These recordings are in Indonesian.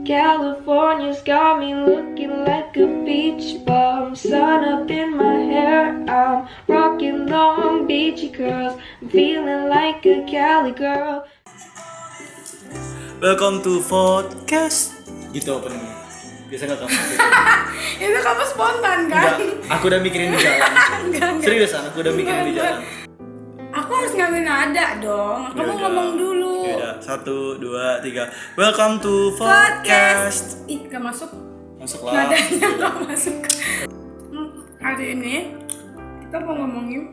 California's got me looking like a beach bum. Sun up in my hair, I'm rocking Long Beachy curls. I'm feeling like a Cali girl. Welcome to podcast. Gitu openingnya. Biasa nggak kamu? Itu kamu spontan kan? Enggak, aku udah mikirin di jalan. Seriusan, aku udah mikirin di jalan. Aku harus ngambil nada dong. Kamu Yaudah. ngomong dulu. Yaudah, 1, 2, 3. Welcome to podcast. Ih, gak masuk. Masuklah. Nadanya gak masuk. Hari ini kita mau ngomongin.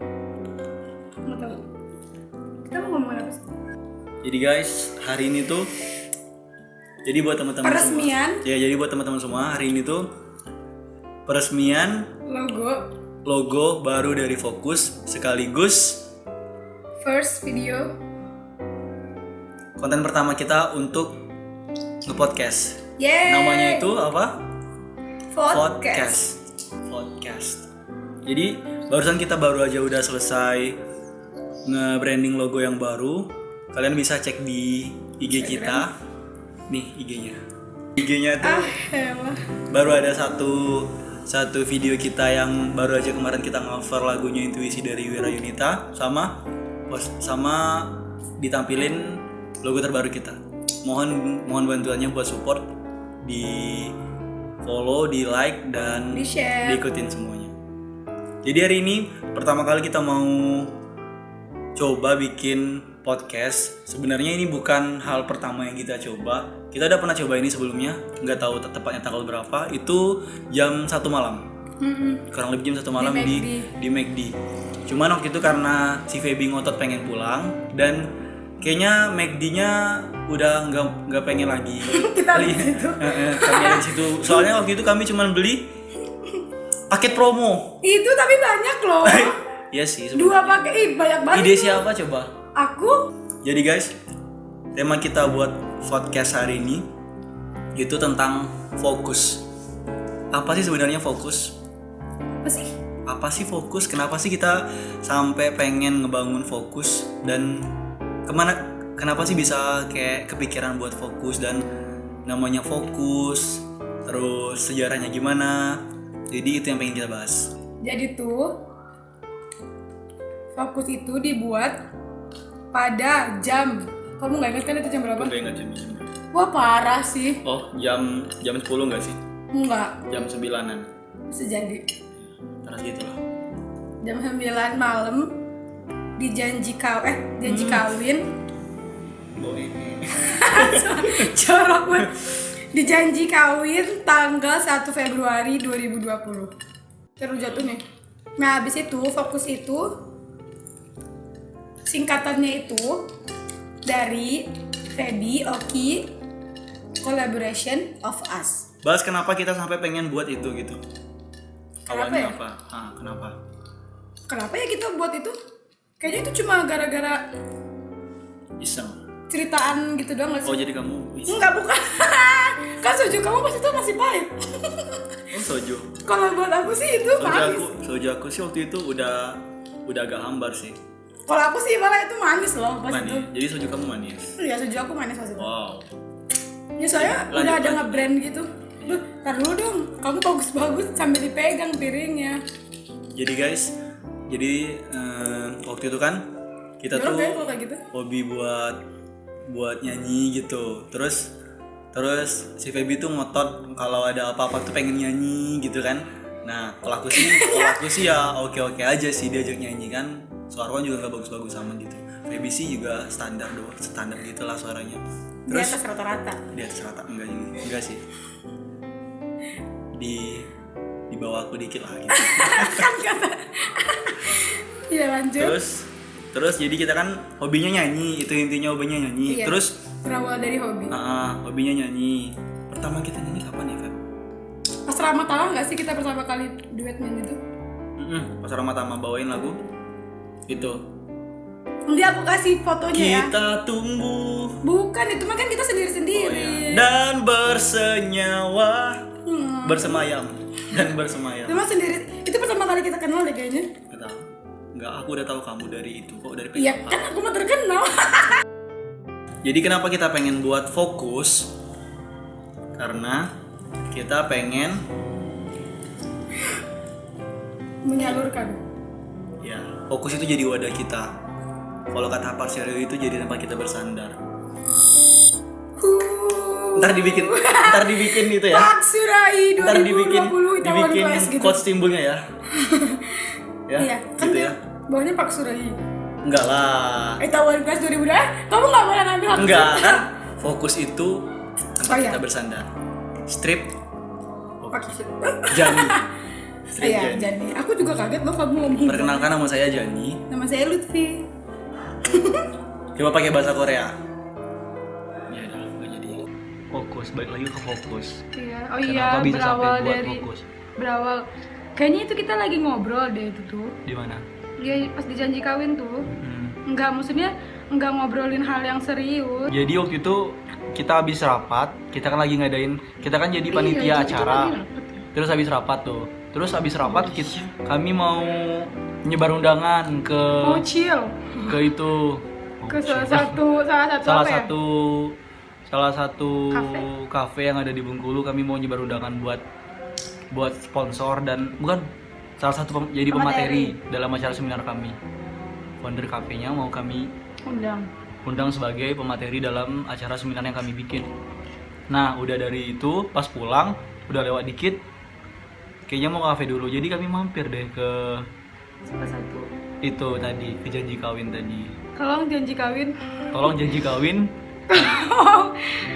Nggak tahu. Kita mau ngomongin apa sih? Jadi guys, hari ini tuh jadi buat teman-teman Peresmian. semua. Ya, jadi buat teman-teman semua, hari ini tuh peresmian logo baru dari Fokus sekaligus first video konten pertama kita untuk nge-podcast. Yeay. Namanya itu apa? Podcast. Podcast. Jadi barusan kita baru aja udah selesai nge-branding logo yang baru. Kalian bisa cek di IG kita. Nih IG-nya. IG-nya tuh baru ada satu video kita yang baru aja kemarin kita cover lagunya Intuisi dari Wira Yunita sama ditampilin logo terbaru kita. Mohon bantuannya buat support, di follow, di like dan Di share. diikutin semuanya. Jadi hari ini pertama kali kita mau coba bikin podcast. Sebenarnya ini bukan hal pertama yang kita coba. Kita udah pernah coba ini sebelumnya, nggak tahu tepatnya tanggal berapa. Itu jam 1 malam. Kurang lebih jam 1 malam di McD. Cuman waktu itu karena si Feby ngotot pengen pulang dan kayaknya McD-nya udah nggak pengen lagi. Kita di situ. Kami ada di situ. Soalnya waktu itu kami cuman beli paket promo. Itu tapi banyak loh. Iya sih. Dua pakai, banyak banget. Ide siapa coba? Aku. Jadi guys, tema kita buat podcast hari ini itu tentang fokus. Apa sih sebenarnya fokus? Apa sih fokus? Kenapa sih kita sampai pengen ngebangun fokus dan kenapa sih bisa kayak kepikiran buat fokus dan namanya fokus, terus sejarahnya gimana? Jadi itu yang pengen kita bahas. Jadi tuh fokus itu dibuat pada jam. Kamu nggak ingat kan itu jam berapa? Gue ingat jam. Wah parah sih. Oh, jam 10 nggak sih? Enggak. Jam 9-an. Bisa jadi. Terus gitu lah. Jam 9 malam janji kawin. Oh ini. Jorok banget. Dijanji kawin tanggal 1 Februari 2020. Terus jatuh nih. Nah, habis itu fokus itu singkatannya itu dari Feby Oki Collaboration of Us. Bahas kenapa kita sampai pengen buat itu gitu. Kenapa Awalnya ya? apa? Kenapa? Kenapa ya kita buat itu? Kayaknya itu cuma gara-gara Iseng. ceritaan gitu doang gak sih? Oh jadi kamu iseng. Enggak, bukan. Kan soju kamu pas itu masih pahit. Oh soju. Kalau buat aku sih itu manis. Soju aku sih waktu itu udah agak hambar sih. Kalau aku sih malah itu manis loh pas itu. Manis. Jadi soju kamu manis. Iya, soju aku manis pas itu. Wow. Ya soalnya Lanjut, udah ada lanjut. nge-brand gitu. Duh, tar dulu dong. Kamu bagus-bagus sambil dipegang piringnya. Jadi guys, waktu itu kan kita Jorok tuh ya kalau kayak gitu. hobi buat nyanyi gitu. Terus si Feby tuh ngotot kalau ada apa-apa tuh pengen nyanyi gitu kan. Nah kalau aku sih ya oke aja sih diajak nyanyi kan. Suara kan juga nggak bagus-bagus sama gitu. Feby sih juga standar gitu lah suaranya. Di atas rata-rata. Di atas rata enggak sih. Di bawah aku dikit lah gitu. Iya lanjut. Terus jadi kita kan hobinya nyanyi, itu intinya hobinya nyanyi. Iya, Terus berawal dari hobi. hobinya nyanyi. Pertama kita nyanyi kapan ya, Feb? Pas Ramadhan nggak sih kita pertama kali duet nyanyi itu? Pas Ramadhan bawain lagu itu. Nanti aku kasih fotonya ya. Kita tumbuh. Bukan, itu mah kan kita sendiri-sendiri. Oh, iya. Dan bersenyawa. Bersemayam. Dan bersemayam. Itu mah sendiri. Itu pertama kali kita kenal deh kayaknya. Gak tahu. Enggak, aku udah tahu kamu dari itu kok, dari Iya, PKK. kan aku mah terkenal. Jadi kenapa kita pengen buat fokus? Karena kita pengen Menyalurkan. ya fokus itu jadi wadah kita. Kalau kata Parserio itu jadi tempat kita bersandar. Ntar dibikin itu ya. Pak Surai 2020 Ntar dibikin Class gitu. quotes timbulnya ya. Ya, Iya, kan gitu dia ya. bawahnya Pak Surai. Enggak lah. Tawan Class 2000 kamu nggak boleh ngambil hak Enggak cipta. kan? Fokus itu tempat Oh, iya. kita bersandar. Strip Pak Surai. Jani. Strip Iya, Jani. Jani. Aku juga kaget loh kamu ngomong. Perkenalkan, nama saya Jani. Nama saya Lutfi. Coba pakai bahasa Korea. Ya udah, nggak jadi. Fokus, balik lagi ke fokus. Iya, oh Kenapa iya, bisa sampai berawal buat dari fokus? berawal. Kayaknya itu kita lagi ngobrol deh itu tuh. Di mana? Ya pas di janji kawin tuh. Hmm. Enggak, maksudnya enggak ngobrolin hal yang serius. Jadi waktu itu kita habis rapat, kita kan lagi ngadain, kita kan jadi panitia Iya, itu acara. lagi rapet. Terus habis rapat tuh. Terus habis rapat kami mau nyebar undangan Mau chill ke itu ke salah satu salah apa ya? satu kafe yang ada di Bengkulu. Kami mau nyebar undangan buat sponsor dan bukan salah satu jadi pemateri dalam acara seminar kami. Founder kafenya mau kami undang sebagai pemateri dalam acara seminar yang kami bikin. Nah, udah dari itu pas pulang udah lewat dikit kayaknya mau ke kafe dulu. Jadi kami mampir deh ke Salah satu. itu tadi, ke janji kawin tadi. Tolong janji kawin. Tolong janji kawin.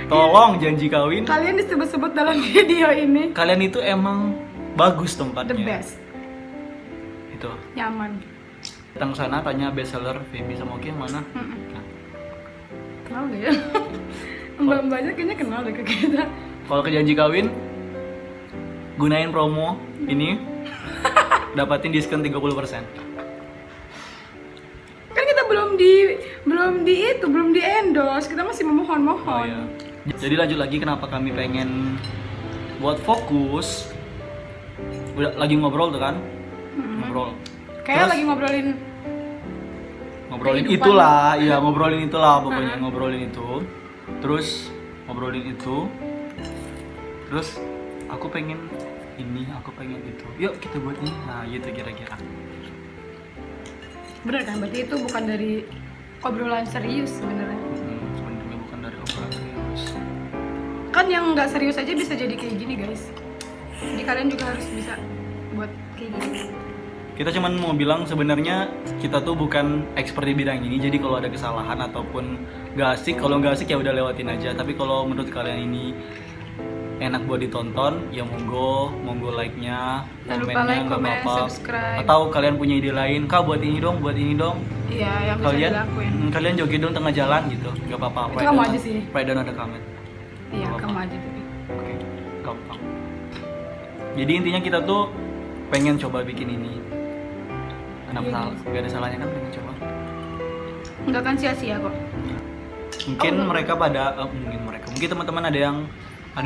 Tolong janji kawin. Kalian disebut-sebut dalam video ini Kalian itu emang bagus tempatnya. the best. Itu. Nyaman. Datang sana tanya bestseller Feby sama Oki yang mana? Nah, Kenal gak ya? Mbak-mbaknya kayaknya kenal deh ke kita. kalau ke janji kawin gunain promo ini dapatin diskon 30%. Kan kita belum di endorse, kita masih memohon-mohon. Oh iya. Jadi lanjut lagi kenapa kami pengen buat fokus. Udah lagi ngobrol tuh kan? Ngobrol. Kayak Terus- lagi ngobrolin kehidupan. itulah, iya ngobrolin itulah pokoknya ngobrolin itu. Terus ngobrolin itu. Terus aku pengen ini, aku pengen itu. Yuk kita buat ini. Nah, gitu kira-kira. Bener kan? Berarti itu bukan dari obrolan serius sebenarnya. Sebenarnya bukan dari obrolan serius. Kan yang nggak serius aja bisa jadi kayak gini guys. Jadi kalian juga harus bisa buat kayak gini. Kita cuman mau bilang sebenarnya kita tuh bukan expert di bidang ini. Jadi kalau ada kesalahan ataupun gak asik, kalau gak asik ya udah lewatin aja. Tapi kalau menurut kalian ini enak buat ditonton, ya monggo like-nya, Jangan lupa komennya like, nggak komen, apa-apa. subscribe. Atau kalian punya ide lain, kak buat ini dong. Iya, yang bisa Kalian dilakuin. kalian joget dong tengah jalan gitu, nggak apa-apa. Itu kamu aja sih. Write down ada comment. Iya, Apa-apa. kamu aja tapi. Oke, gampang. Jadi intinya kita tuh pengen coba bikin ini. Kenapa Iya, salah? Gak ada salahnya kan pengen coba. Nggak akan sia-sia kok. Mungkin Oh, mereka mungkin teman-teman ada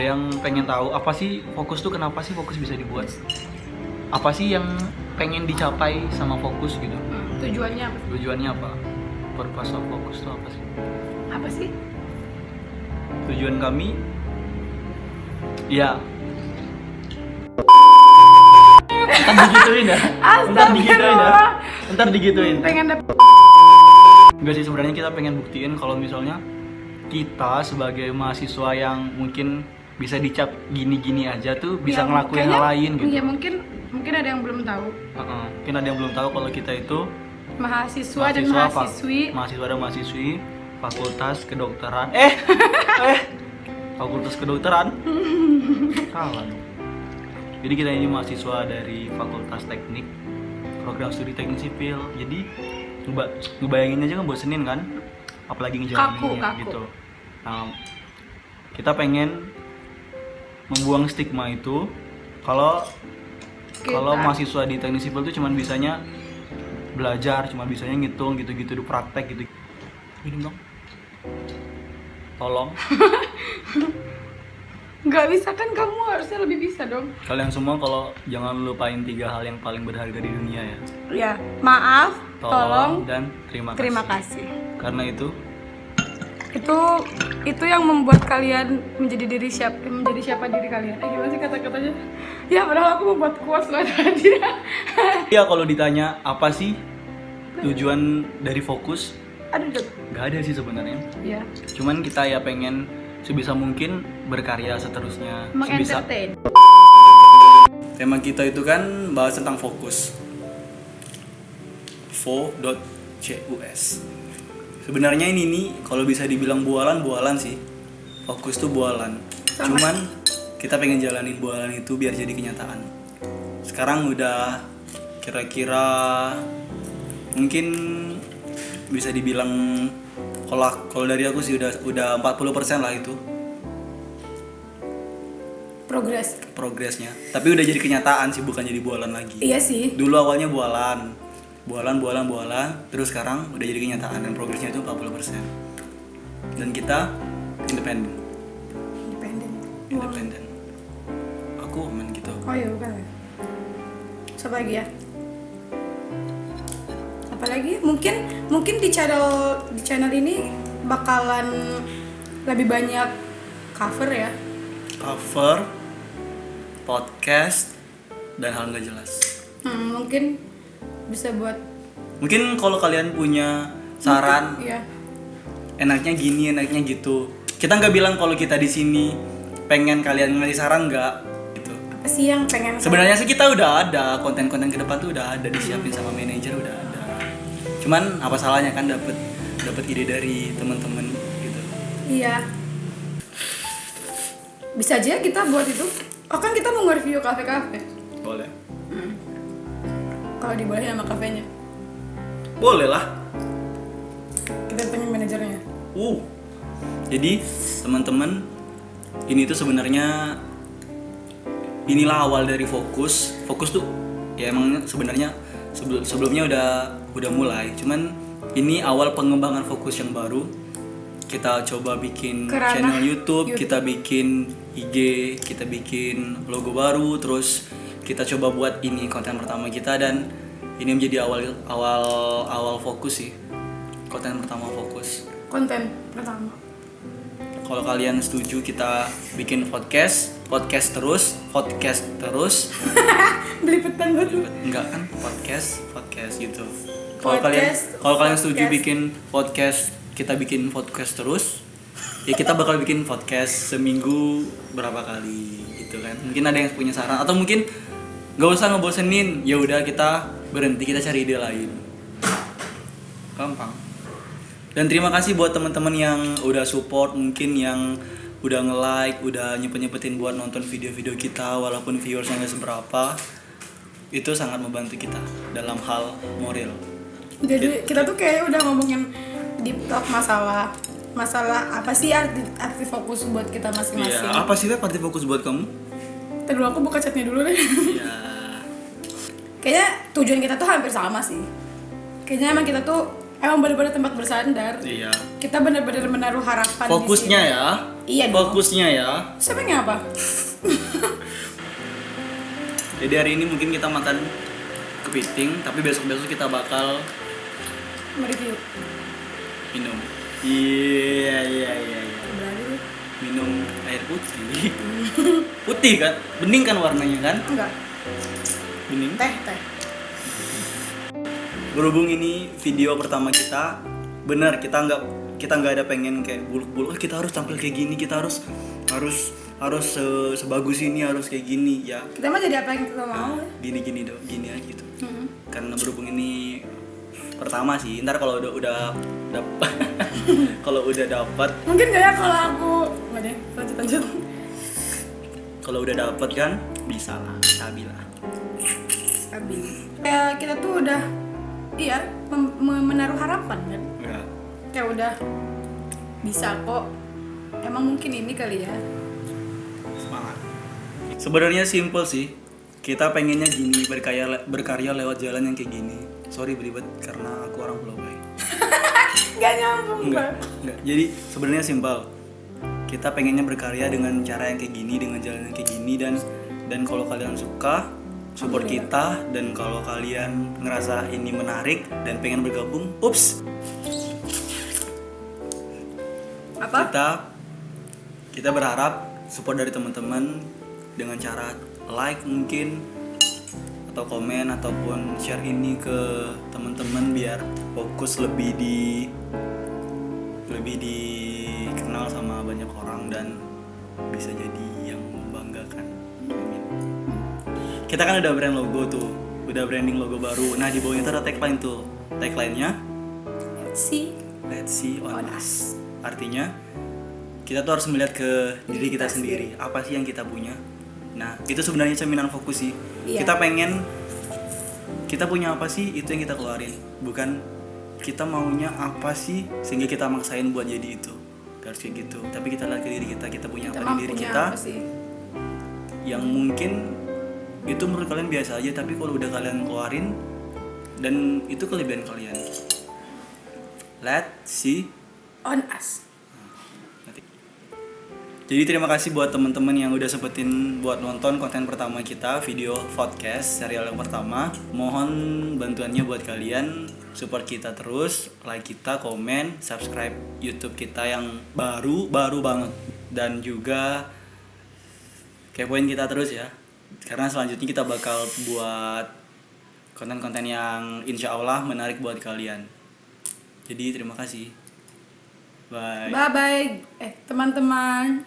yang pengen tahu apa sih fokus tuh, kenapa sih fokus bisa dibuat, apa sih yang pengen dicapai sama fokus gitu, Tujuannya apa? tujuannya apa, purpose of fokus tuh apa sih? Apa sih? Tujuan kami ya ntar digituin Pengen dapet enggak sih, sebenarnya kita pengen buktiin kalau misalnya kita sebagai mahasiswa yang mungkin bisa dicap gini-gini aja tuh bisa yang ngelakuin kayaknya- hal lain gitu. Iya, mungkin ada yang belum tahu. Mungkin ada yang belum tahu kalau kita itu Mahasiswa dan mahasiswa mahasiswi. dan mahasiswi Fakultas Kedokteran. Fakultas Kedokteran. Salah dong. Jadi kita ini mahasiswa dari Fakultas Teknik, program studi teknik sipil. Jadi ngebayangin aja kan bosenin kan, apalagi ngejalaninnya Kaku. gitu. Nah, kita pengen membuang stigma itu kalau mahasiswa di teknik sipil tuh cuman bisanya belajar, cuma bisanya ngitung gitu-gitu, di praktek gitu. Minum dong. Tolong. Nggak bisa kan, kamu harusnya lebih bisa dong. Kalian semua kalau jangan lupain 3 hal yang paling berharga di dunia ya. Ya, maaf, tolong, Dan terima kasih. terima kasih. Karena itu itu yang membuat kalian menjadi siapa diri kalian. Gimana sih kata-katanya? Ya padahal aku membuat quotes loh tadi. Ya kalau ditanya apa sih tujuan dari fokus, Aduh, nggak ada sih sebenarnya. ya. Cuman kita ya pengen sebisa mungkin berkarya seterusnya. Sebisa. Mengentertain. Tema kita itu kan bahas tentang fokus. Fo.cus. Sebenarnya ini nih kalau bisa dibilang bualan sih. Fokus tuh bualan. Cuman kita pengen jalanin bualan itu biar jadi kenyataan. Sekarang udah kira-kira mungkin bisa dibilang kalau dari aku sih udah 40% lah itu progresnya. Tapi udah jadi kenyataan sih, bukan jadi bualan lagi. Iya sih. Dulu awalnya bualan, terus sekarang udah jadi kenyataan dan progresnya itu 40%. Dan kita independen. Aku main gitu. Oh iya bukan ya. Siapa lagi ya? Apalagi mungkin di channel ini bakalan lebih banyak cover ya. Cover, podcast, dan hal nggak jelas. Mungkin bisa buat. Mungkin kalau kalian punya saran, Iya. enaknya gini, enaknya gitu. Kita nggak bilang kalau kita di sini pengen kalian ngasih saran, nggak gitu. Apa sih yang pengen? Sebenarnya sih kita udah ada konten-konten ke depan tuh udah ada disiapin sama manajer, udah ada. Cuman apa salahnya kan dapat ide dari teman-teman gitu. Iya. Bisa aja kita buat itu. Oh kan kita mau nge-review kafe-kafe. Boleh. Kalau dibolehin sama kafenya. Boleh lah. Kita punya manajernya. Jadi teman-teman, ini tuh sebenarnya inilah awal dari fokus. Fokus tuh ya emang sebenarnya sebelumnya udah mulai. Cuman ini awal pengembangan fokus yang baru. Kita coba bikin channel YouTube, kita bikin IG, kita bikin logo baru, terus kita coba buat ini konten pertama kita, dan ini menjadi awal fokus sih. Konten pertama. Kalau kalian setuju kita bikin podcast terus. Belipetan banget. Enggak kan podcast gitu. Kalau kalian setuju bikin podcast, kita bikin podcast terus. Ya kita bakal bikin podcast seminggu berapa kali gitu kan. Mungkin ada yang punya saran atau mungkin nggak usah ngebosenin. Ya udah kita berhenti, kita cari ide lain. Gampang. Dan terima kasih buat teman-teman yang udah support, mungkin yang udah nge-like, udah nyempetin buat nonton video-video kita walaupun viewersnya nggak seberapa. Itu sangat membantu kita dalam hal moral. Jadi kita tuh kayak udah ngomongin deep talk masalah apa sih arti fokus buat kita masing-masing. Iya, apa sih arti fokus buat kamu? Terus aku buka chatnya dulu deh. Iya. Kayaknya tujuan kita tuh hampir sama sih. Kayaknya emang kita tuh benar-benar tempat bersandar. Iya. Kita benar-benar menaruh harapan. Fokusnya di sini. ya. Iya dong. Fokusnya ya. Sebenarnya apa? Jadi hari ini mungkin kita makan kepiting, tapi besok-besok kita bakal Mereview. minum. Iya. Berani lu? Minum air putih. Putih kan? Bening kan warnanya kan? Enggak. Bening. Teh. Berhubung ini video pertama kita, benar kita nggak ada pengen kayak buluk-buluk. Kita harus tampil kayak gini, kita harus sebagus ini, harus kayak gini ya. Kita mah jadi apa yang kita mau. Gini aja gitu. Karena berhubung ini pertama sih, ntar kalau udah kalau udah dapat. Mungkin gak ya kalau aku nggak deh, lanjut. Kalau udah dapat kan bisa lah, stabil lah. Kayak kita tuh udah menaruh harapan kan. Enggak. Kayak udah bisa kok. Emang mungkin ini kali ya. Semangat. Sebenarnya simple sih. Kita pengennya gini, berkarya lewat jalan yang kayak gini. Sorry belibet karena aku orang Pulau Bayi. Gak nyambung Enggak. Jadi sebenarnya simpel. Kita pengennya berkarya dengan cara yang kayak gini, dengan jalan yang kayak gini, dan kalau kalian suka, support kita, dan kalau kalian ngerasa ini menarik dan pengen bergabung, Apa? Kita berharap support dari teman-teman dengan cara like mungkin atau komen ataupun share ini ke teman-teman biar fokus lebih dikenal sama banyak orang dan bisa jadi yang membanggakan. Amin. Kita kan udah brand logo tuh, udah branding logo baru. Nah di bawahnya tuh ada tagline tuh. Tagline-nya Let's see on us. Artinya kita tuh harus melihat ke diri kita sendiri. Apa sih yang kita punya? Nah itu sebenarnya cerminan fokus sih. Iya. Kita pengen kita punya apa sih, itu yang kita keluarin. Bukan kita maunya apa sih sehingga kita maksain buat jadi itu. Harus kayak gitu. Tapi kita lihat ke diri kita punya apa di diri kita yang mungkin itu menurut kalian biasa aja, tapi kalau udah kalian keluarin dan itu kelebihan kalian. Let's see on us. Jadi terima kasih buat teman-teman yang udah sempetin buat nonton konten pertama kita, video podcast serial yang pertama. Mohon bantuannya buat kalian, support kita terus, like kita, komen, subscribe YouTube kita yang baru banget, dan juga kepoin kita terus ya. Karena selanjutnya kita bakal buat konten-konten yang insya Allah menarik buat kalian. Jadi terima kasih. Bye. Bye bye teman-teman.